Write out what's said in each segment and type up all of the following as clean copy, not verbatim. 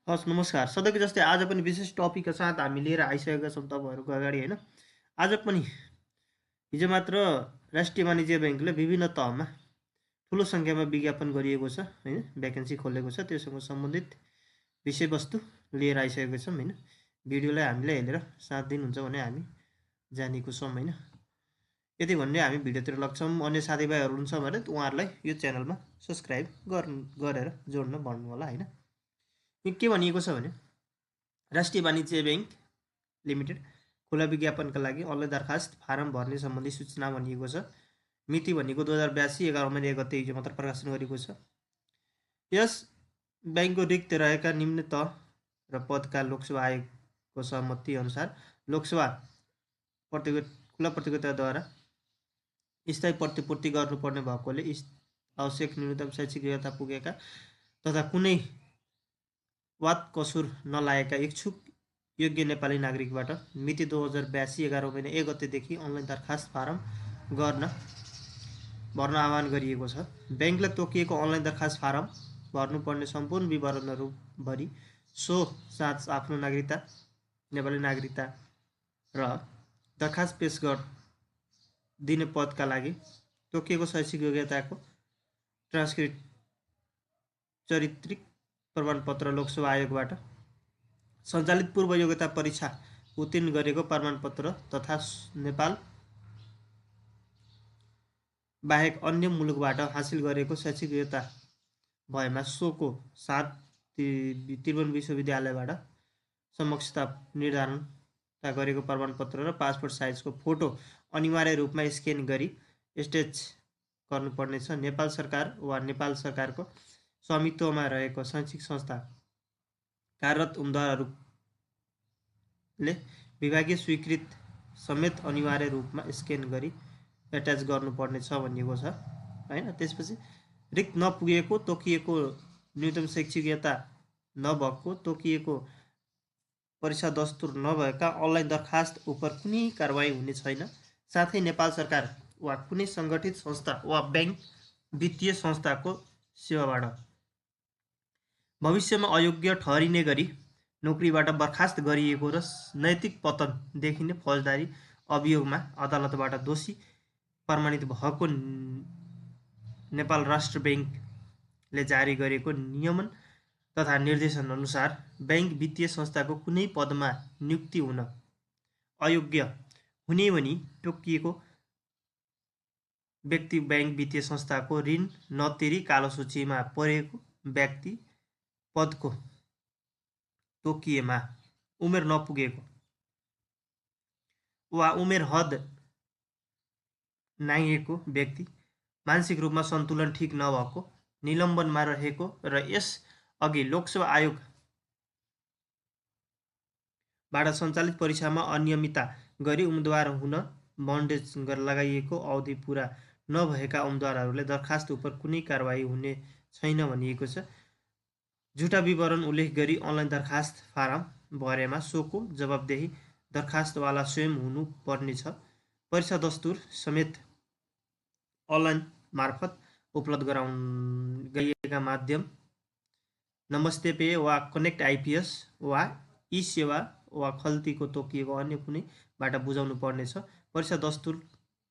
हस् नमस्कार। सधैँको जस्तै आज पनि विशेष टपिकका साथ हामी लिएर आइसकेका छौँ तपाईँहरूको अगाडि होइन। आज पनि हिजो मात्र राष्ट्रिय वाणिज्य ब्याङ्कले विभिन्न तहमा ठुलो सङ्ख्यामा विज्ञापन गरिएको छ होइन, भ्याकेन्सी खोलेको छ। त्योसँग सम्बन्धित विषयवस्तु लिएर आइसकेको छौँ होइन। भिडियोलाई हामीले हेरेर साथ दिनुहुन्छ भने हामी जानेको छौँ होइन। यति भन्ने हामी भिडियोतिर लाग्छौँ। अन्य साथीभाइहरू हुनुहुन्छ भने उहाँहरूलाई यो च्यानलमा सब्सक्राइब गरेर जोड्न भन्नु होला होइन। के भनिएको छ भने राष्ट्रिय वाणिज्य ब्याङ्क लिमिटेड खुला विज्ञापनका लागि अनलाइन दरखास्त फारम भर्ने सम्बन्धी सूचना भनिएको छ। मिति भनेको 2082 11 महिना 1 गते हिजो मात्र प्रकाशन गरेको छ। यस ब्याङ्कको रिक्त रहेका निम्न तह र पदका लोकसेवा आयोगको सहमति अनुसार लोकसेवा खुला प्रतियोगिताद्वारा स्थायी प्रतिपूर्ति गर्नुपर्ने भएकोले आवश्यक न्यूनतम शैक्षिक योग्यता पुगेका तथा कुनै वाद कसुर नलागेका इच्छुक योग्य नेपाली नागरिकबाट मिति 2082 11 महिना 1 गतेदेखि अनलाइन दरखास्त फारम भर्न आह्वान गरिएको छ। ब्याङ्कले तोकिएको अनलाइन दरखास्त फारम भर्नुपर्ने सम्पूर्ण विवरणहरू भरि सो साथ आफ्नो नागरिकता, नेपाली नागरिकता र दरखास्त पेश दिने पदका लागि तोकिएको शैक्षिक योग्यताको ट्रान्सक्रिप्ट, चारित्रिक प्रमाणपत्र, लोकसेवा आयोगबाट सञ्चालित पूर्व योग्यता परीक्षा उत्तीर्ण गरेको प्रमाणपत्र तथा नेपाल बाहेक अन्य मुलुकबाट हासिल गरेको शैक्षिक योग्यता भएमा सोको साथ त्रिभुवन विश्वविद्यालयबाट समकक्षता निर्धारणता गरेको प्रमाणपत्र र पासपोर्ट साइजको फोटो अनिवार्य रूपमा स्क्यान गरी स्टेज गर्नुपर्नेछ। नेपाल सरकार वा नेपाल सरकारको स्वामित्वमा रहेको शैक्षिक संस्था कार्यरत उम्मेदवारहरूले विभागीय स्वीकृत समेत अनिवार्य रूपमा स्क्यान गरी एट्याच गर्नुपर्नेछ भनिएको छ होइन। त्यसपछि रिक्त नपुगेको, तोकिएको न्यूनतम शैक्षिक योग्यता नभएको, तोकिएको परीक्षा दस्तुर नभएका अनलाइन दरखास्त उप कुनै कारबाही हुने छैन। साथै नेपाल सरकार वा कुनै सङ्गठित संस्था वा ब्याङ्क वित्तीय संस्थाको सेवाबाट भविष्यमा अयोग्य ठहरिने गरी नोकरीबाट बर्खास्त गरिएको र नैतिक पतन देखिने फौजदारी अभियोगमा अदालतबाट दोषी प्रमाणित भएको नेपाल राष्ट्र ब्याङ्कले जारी गरेको नियमन तथा निर्देशन अनुसार ब्याङ्क वित्तीय संस्थाको कुनै पदमा नियुक्ति हुन अयोग्य हुने भनी तोकिएको व्यक्ति ब्याङ्क वित्तीय संस्थाको ऋण नतिरी कालो सूचीमा परेको व्यक्ति, पदको तोकिएमा उमेर नपुगेको वा उमेर हद नाघेको व्यक्ति, मानसिक रूपमा सन्तुलन ठिक नभएको, निलम्बनमा रहेको र यस अघि लोकसेवा आयोगबाट सञ्चालित परीक्षामा अनियमितता गरी उम्मेदवार हुन बन्डेज लगाइएको अवधि पुरा नभएका उम्मेदवारहरूले दरखास्त उप कुनै कारबाही हुने छैन भनिएको छ। झुटा विवरण उल्लेख गरी अनलाइन दरखास्त फारम भरेमा सोको जवाबदेही दरखास्तवाला स्वयं हुनु पर्नेछ। परीक्षा दस्तुर समेत अनलाइन मार्फत उपलब्ध गरिएका माध्यम नमस्ते पे वा कनेक्ट आइपिएस वा ई सेवा वा खल्तीको तोकिएको अन्य कुनैबाट बुझाउनु पर्नेछ। परीक्षा दस्तुर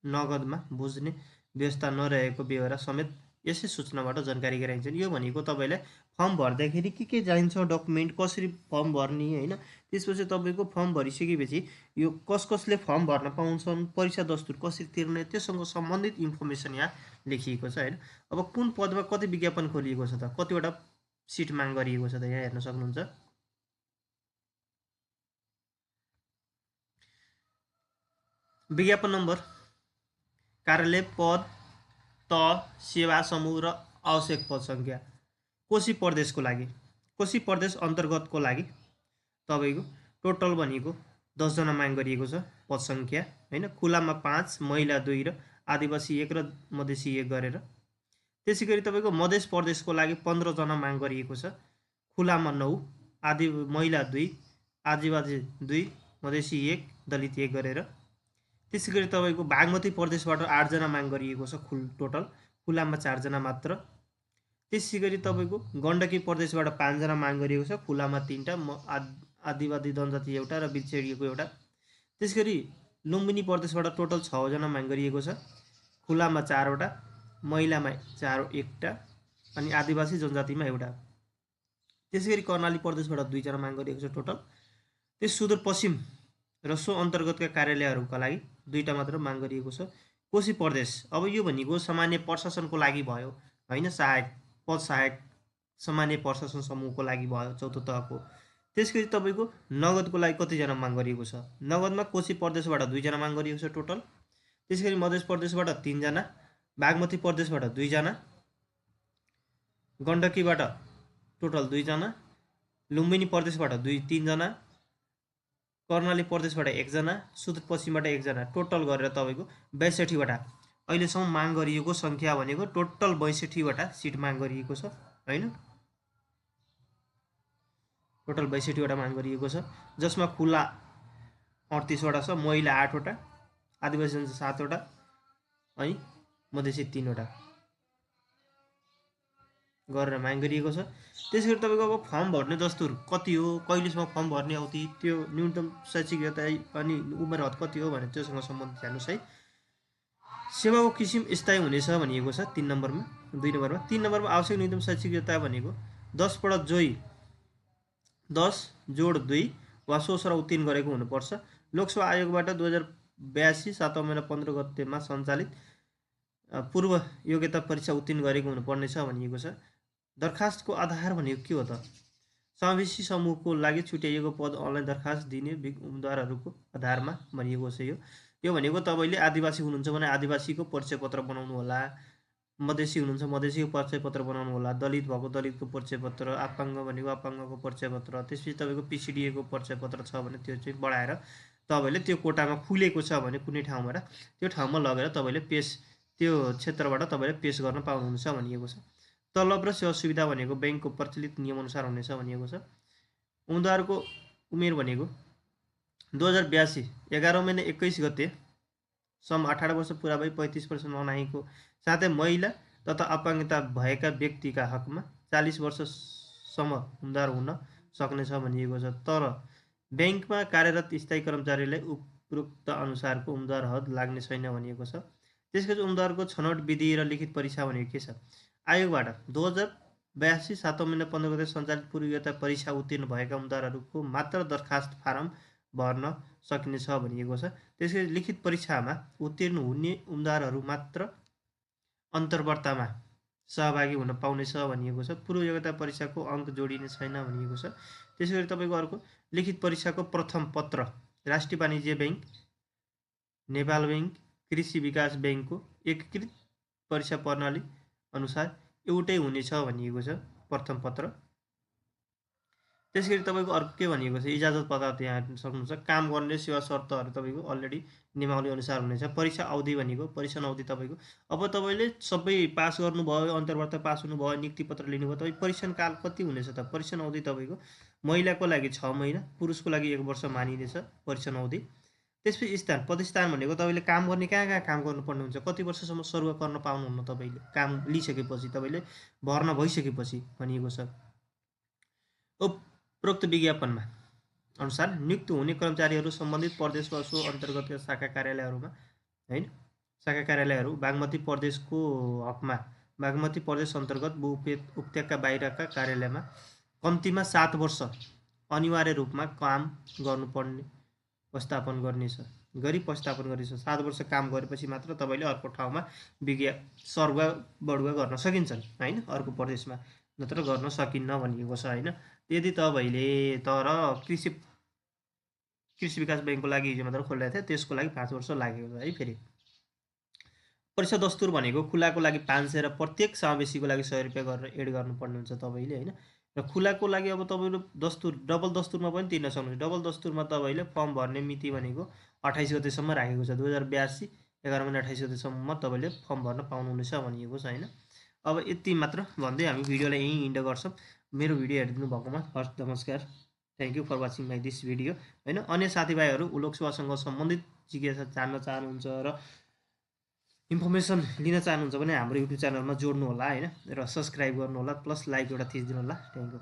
नगदमा बुझ्ने व्यवस्था नरहेको बेहोरा समेत यसै सूचनाबाट जानकारी गराइन्छन्। यो भनेको तपाईँलाई फर्म भर्दाखेरि के चाहिन्छ, डकुमेन्ट कसरी फर्म भर्ने होइन। त्यसपछि तपाईँको फर्म भरिसकेपछि यो कसले फर्म भर्न पाउँछन्, परीक्षा दस्तुर कसरी तिर्ने, त्योसँग सम्बन्धित इन्फर्मेसन यहाँ लेखिएको छ होइन। अब कुन पदमा कति विज्ञापन खोलिएको छ त, कतिवटा सिट माग गरिएको छ त यहाँ हेर्न सक्नुहुन्छ। विज्ञापन नम्बर, कार्यालय, पद, तह, सेवा समूह र आवश्यक पद सङ्ख्या। कोशी प्रदेशको लागि, कोशी प्रदेश अन्तर्गतको लागि तपाईँको टोटल भनेको 10 जना माग गरिएको छ पद सङ्ख्या होइन। खुलामा 5, महिला 2 र आदिवासी 1 र मधेसी 1 गरेर। त्यसै गरी तपाईँको मध्य प्रदेशको लागि 15 जना माग गरिएको छ। खुलामा 9, महिला 2, आदिवासी 2, मधेसी 1, दलित 1 गरेर। त्यसै गरी तपाईँको बागमती प्रदेशबाट 8 जना माग गरिएको छ टोटल। खुलामा 4 जना मात्र। त्यसै गरी तपाईँको गण्डकी प्रदेशबाट 5 जना माग गरिएको छ, खुलामा 3 टा, आदिवासी जनजाति एउटा र बिछेडिएको एउटा। त्यसगरी लुम्बिनी प्रदेशबाट टोटल 6 जना माग गरिएको छ, खुलामा 4 वटा, महिलामा 1टा अनि आदिवासी जनजातिमा एउटा। त्यसैगरी कर्णाली प्रदेशबाट 2 जना माग गरिएको छ टोटल। त्यस सुदूरपश्चिम र सो अन्तर्गतका कार्यालयहरूका लागि 2टा मात्र माग गरिएको छ। कोशी प्रदेश, अब यो भनेको सामान्य प्रशासनको लागि भयो हैन, सहायक पद सहायक सामान्य प्रशासन समूहको लागि भयो, चौथो तहको। त्यसगरी तपाईँको नगदको लागि कतिजना माग गरिएको छ? नगदमा कोशी प्रदेशबाट 2 जना माग गरिएको छ टोटल। त्यसगरी मध्य प्रदेशबाट 3 जना, बागमती प्रदेशबाट 2 जना, गण्डकीबाट टोटल 2 जना, लुम्बिनी प्रदेशबाट 3 जना, कर्णाली प्रदेशबाट 1 जना, सुदूरपश्चिमबाट 1 जना, टोटल गरेर तपाईँको 62 वटा अहिलेसम्म माग गरिएको सङ्ख्या भनेको टोटल 62 वटा सिट माग गरिएको छ हैन। टोटल 62 वटा माग गरिएको छ, जसमा खुला 38 वटा छ, महिला 8 वटा, आदिवासी जनजाति 7 वटा अनि मधेसी 3 वटा गरेर माग गरिएको छ। त्यसैगरी तपाईँको अब फर्म भर्ने दस्तुर कति हो, कहिलेसम्म फर्म भर्ने अवधि, त्यो न्यूनतम शैक्षिक योग्यता अनि उमेर हद कति हो भने त्योसँग सम्बन्धित हेर्नुहोस् है। सेवाको किसिम स्थायी हुनेछ भनिएको छ 3 नम्बरमा, 2 नम्बरमा। 3 नम्बरमा आवश्यक न्यूनतम शैक्षिक योग्यता भनेको 10/2 वा सोसर उत्तीर्ण गरेको हुनुपर्छ। लोकसेवा आयोगबाट 2082 7 महिना 15 गतेमा सञ्चालित पूर्व योग्यता परीक्षा उत्तीर्ण गरेको हुनुपर्नेछ भनिएको छ। दरखास्तको आधार भनेको के हो त? समावेशी समूहको लागि छुट्याइएको पद अनलाइन दरखास्त दिने उम्मेदवारहरूको आधारमा भनिएको छ। यो भनेको तपाईँले आदिवासी हुनुहुन्छ भने आदिवासीको परिचय पत्र बनाउनु होला, मधेसी हुनुहुन्छ मधेसीको परिचय पत्र बनाउनु होला, दलित भएको दलितको परिचय पत्र, अपाङ्ग भनेको अपाङ्गको परिचय पत्र, त्यसपछि तपाईँको पिसिडिएको परिचय पत्र छ भने त्यो चाहिँ बढाएर तपाईँले त्यो कोटामा खुलेको छ भने कुनै ठाउँबाट त्यो ठाउँमा लगेर तपाईँले त्यो क्षेत्रबाट तपाईँले पेश गर्न पाउनुहुन्छ भनिएको छ। तलब र सेवा सुविधा भनेको ब्याङ्कको प्रचलित नियमअनुसार हुनेछ भनिएको छ। उम्मेदवारको उमेर भनेको 2082 11 महिना 21 गतेसम्म 18 वर्ष पुरा भई 35 वर्ष ननाएको, साथै महिला तथा अपाङ्गता भएका व्यक्तिका हकमा 40 वर्षसम्म उम्मेदवार हुन सक्नेछ भनिएको छ। तर ब्याङ्कमा कार्यरत स्थायी कर्मचारीलाई उपरोक्त अनुसारको उम्मेदवार हद लाग्ने छैन भनिएको छ। त्यसपछि उम्मेदवारको छनौट विधि र लिखित परीक्षा भनेको के छ? आयोगबाट 2082 7 महिना 15 गते सञ्चालित पूर्व योग्यता परीक्षा उत्तीर्ण भएका उम्मेदवारहरूको मात्र दरखास्त फारम भर्न सकिनेछ भनिएको छ। त्यसै लिखित परीक्षामा उत्तीर्ण हुने उम्मेदवारहरू मात्र अन्तर्वार्तामा सहभागी हुन पाउनेछ भनिएको छ। पूर्व योग्यता परीक्षाको अङ्क जोडिने छैन भनिएको छ। त्यसैगरी तपाईँको अर्को लिखित परीक्षाको प्रथम पत्र राष्ट्रिय वाणिज्य ब्याङ्क, नेपाल ब्याङ्क, कृषि विकास ब्याङ्कको एकीकृत परीक्षा प्रणाली अनुसार एउटै हुनेछ भनिएको छ प्रथम पत्र। त्यसैगरी तपाईँको अर्को के भनिएको छ? इजाजत पत्र यहाँ हेर्न सक्नुहुन्छ। काम गर्ने सेवा शर्तहरू तपाईँको अलरेडी नियमावली अनुसार हुनेछ। परीक्षा अवधि भनेको परीक्षण अवधि तपाईँको अब तपाईँले सबै पास गर्नुभयो, अन्तर्वार्ता पास हुनुभयो, नियुक्ति पत्र लिनुभयो, तपाईँ परीक्षण काल कति हुनेछ त? परीक्षण अवधि तपाईँको महिलाको लागि 6 महिना, पुरुषको लागि 1 वर्ष मानिनेछ परीक्षण अवधि। त्यसपछि स्थान पदस्थान भनेको तपाईँले काम गर्ने कहाँ कहाँ काम गर्नुपर्ने हुन्छ, कति वर्षसम्म सरुवा गर्न पाउनुहुन्न तपाईँले काम लिइसकेपछि, तपाईँले भर्ना भइसकेपछि भनिएको छ। उपरोक्त विज्ञापनमा अनुसार नियुक्त हुने कर्मचारीहरू सम्बन्धित प्रदेश वा सो अन्तर्गतका शाखा कार्यालयहरूमा हैन, शाखा कार्यालयहरू बागमती प्रदेशको हकमा बागमती प्रदेश अन्तर्गत उपत्यका बाहिरका कार्यालयमा कम्तीमा 7 वर्ष अनिवार्य रूपमा काम गर्नुपर्ने प्रस्तापन गर्नेछ 7 वर्ष काम गरेपछि मात्र तपाईँले अर्को ठाउँमा सरुवा बढुवा गर्न सकिन्छन् हैन, अर्को प्रदेशमा, नत्र गर्न सकिन्न भनिएको छ हैन। यदि तपाईँले तर कृषि विकास ब्याङ्कको लागि हिजो मात्र खोलेको थियो, त्यसको लागि 5 वर्ष लागेको छ है। फेरि परीक्षा दस्तुर भनेको खुलाको लागि 500 र प्रत्येक समावेशीको लागि 100 रुपियाँ गरेर एड गर्नुपर्ने हुन्छ तपाईँले हैन। र खुलाको लागि अब तपाईँले दस्तुर डबल दस्तुरमा पनि तिर्न सक्नुहुन्छ। डबल दस्तुरमा तपाईँले फर्म भर्ने मिति भनेको 28 गतेसम्म राखेको छ। 2082 11 महिना 28 गतेसम्म तपाईँले फर्म भर्न पाउनुहुनेछ भनिएको छ हैन। अब यति मात्र भन्दै हामी भिडियोलाई यहीँ इन्ड गर्छौँ। मेरो भिडियो हेरिदिनु भएकोमा हस् नमस्कार, thank you for watching my this video हैन। अन्य साथीभाइहरू लोकसेवासँग सम्बन्धित जिज्ञासा जान्न चाहनुहुन्छ र इन्फर्मेसन लिन चाहनुहुन्छ भने हाम्रो युट्युब च्यानलमा जोड्नु होला होइन र सब्सक्राइब गर्नु होला प्लस लाइक एउटा थिचिदिनु होला थ्याङ्क यू